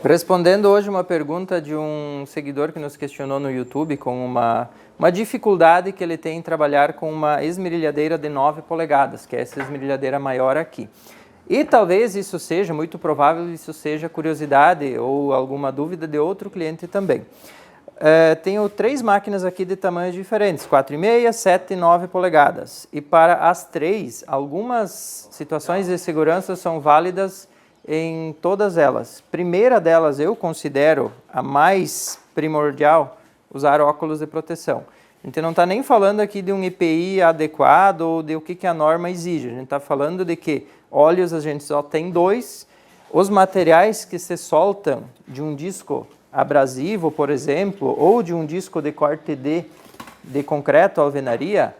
Respondendo hoje uma pergunta de um seguidor que nos questionou no YouTube com uma dificuldade que ele tem em trabalhar com uma esmerilhadeira de 9 polegadas, que é essa esmerilhadeira maior aqui. E talvez isso seja, muito provável, isso seja curiosidade ou alguma dúvida de outro cliente também. Tenho 3 máquinas aqui de tamanhos diferentes, 4,5, 7 e 9 polegadas. E para as 3, algumas situações de segurança são válidas em todas elas. Primeira delas, eu considero a mais primordial, usar óculos de proteção. A gente não está nem falando aqui de um EPI adequado ou de o que a norma exige. A gente está falando de que óleos a gente só tem 2. Os materiais que se soltam de um disco abrasivo, por exemplo, ou de um disco de corte de concreto, alvenaria,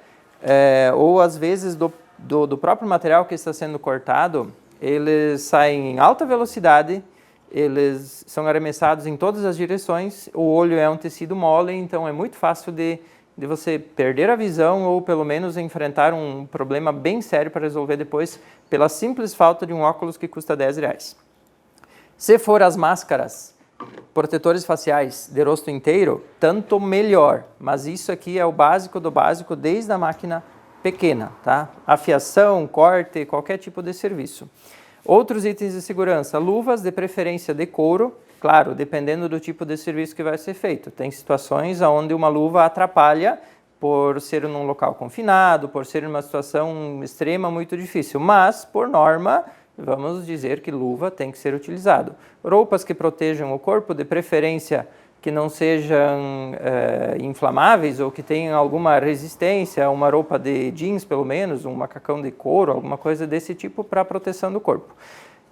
ou às vezes do próprio material que está sendo cortado, eles saem em alta velocidade, eles são arremessados em todas as direções, o olho é um tecido mole, então é muito fácil de você perder a visão ou pelo menos enfrentar um problema bem sério para resolver depois pela simples falta de um óculos que custa R$10. Se for as máscaras, protetores faciais de rosto inteiro, tanto melhor, mas isso aqui é o básico do básico desde a máquina pequena, tá? Afiação, corte, qualquer tipo de serviço. Outros itens de segurança, luvas de preferência de couro, claro, dependendo do tipo de serviço que vai ser feito. Tem situações onde uma luva atrapalha por ser num local confinado, por ser numa situação extrema, muito difícil, mas, por norma, vamos dizer que luva tem que ser utilizado. Roupas que protejam o corpo, de preferência que não sejam inflamáveis ou que tenham alguma resistência, uma roupa de jeans pelo menos, um macacão de couro, alguma coisa desse tipo para proteção do corpo.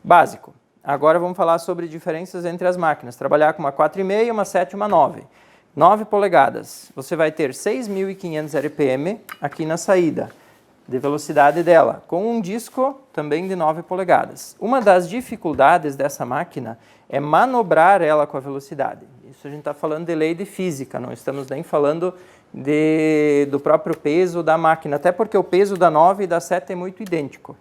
Básico. Agora vamos falar sobre diferenças entre as máquinas. Trabalhar com uma 4,5, uma 7 e uma 9. 9 polegadas. Você vai ter 6.500 RPM aqui na saída de velocidade dela, com um disco também de 9 polegadas. Uma das dificuldades dessa máquina é manobrar ela com a velocidade. Isso a gente está falando de lei de física, não estamos nem falando do próprio peso da máquina, até porque o peso da 9 e da 7 é muito idêntico.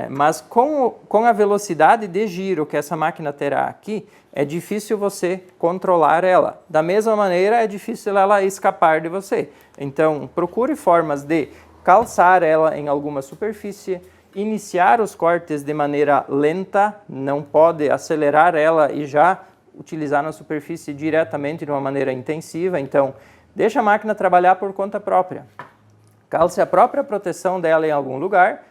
Mas com a velocidade de giro que essa máquina terá aqui, é difícil você controlar ela. Da mesma maneira, é difícil ela escapar de você. Então, procure formas de calçar ela em alguma superfície, iniciar os cortes de maneira lenta, não pode acelerar ela e já utilizar na superfície diretamente de uma maneira intensiva. Então, deixa a máquina trabalhar por conta própria. Calce a própria proteção dela em algum lugar,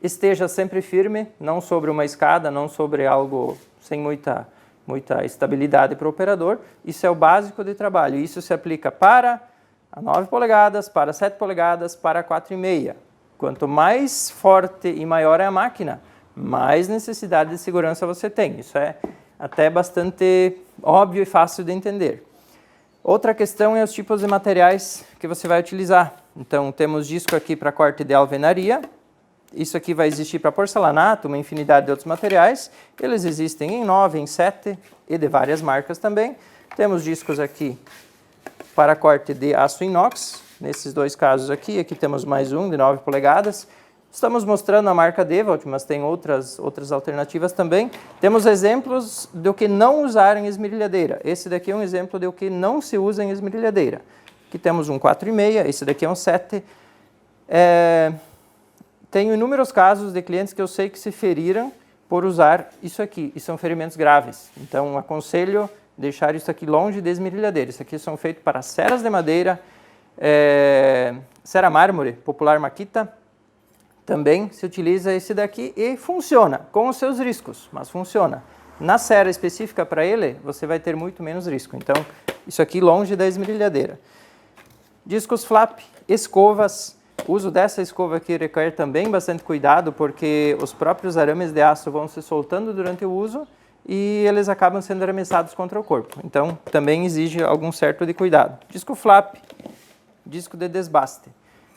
esteja sempre firme, não sobre uma escada, não sobre algo sem muita estabilidade para o operador. Isso é o básico de trabalho. Isso se aplica para a 9 polegadas, para 7 polegadas, para 4,5. Quanto mais forte e maior é a máquina, mais necessidade de segurança você tem. Isso é até bastante óbvio e fácil de entender. Outra questão é os tipos de materiais que você vai utilizar. Então, temos disco aqui para corte de alvenaria. Isso aqui vai existir para porcelanato, uma infinidade de outros materiais. Eles existem em 9, em 7 e de várias marcas também. Temos discos aqui para corte de aço inox, nesses 2 casos aqui temos mais um de 9 polegadas. Estamos mostrando a marca Dewalt, mas tem outras alternativas também. Temos exemplos do que não usar em esmerilhadeira. Esse daqui é um exemplo do que não se usa em esmerilhadeira. Aqui temos um 4,5, esse daqui é um 7. Tenho inúmeros casos de clientes que eu sei que se feriram por usar isso aqui, e são ferimentos graves. Então, aconselho deixar isso aqui longe de esmerilhadeira. Isso aqui são feitos para ceras de madeira, cera mármore, popular Makita. Também se utiliza esse daqui e funciona, com os seus riscos, mas funciona. Na cera específica para ele, você vai ter muito menos risco. Então, isso aqui longe da esmerilhadeira. Discos flap, escovas. O uso dessa escova aqui requer também bastante cuidado, porque os próprios arames de aço vão se soltando durante o uso e eles acabam sendo arremessados contra o corpo. Então, também exige algum certo de cuidado. Disco flap, disco de desbaste.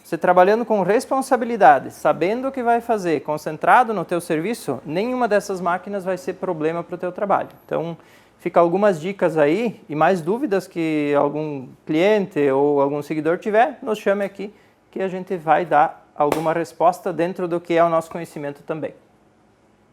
Você trabalhando com responsabilidade, sabendo o que vai fazer, concentrado no teu serviço, nenhuma dessas máquinas vai ser problema para o teu trabalho. Então, fica algumas dicas aí e mais dúvidas que algum cliente ou algum seguidor tiver, nos chame aqui que a gente vai dar alguma resposta dentro do que é o nosso conhecimento também.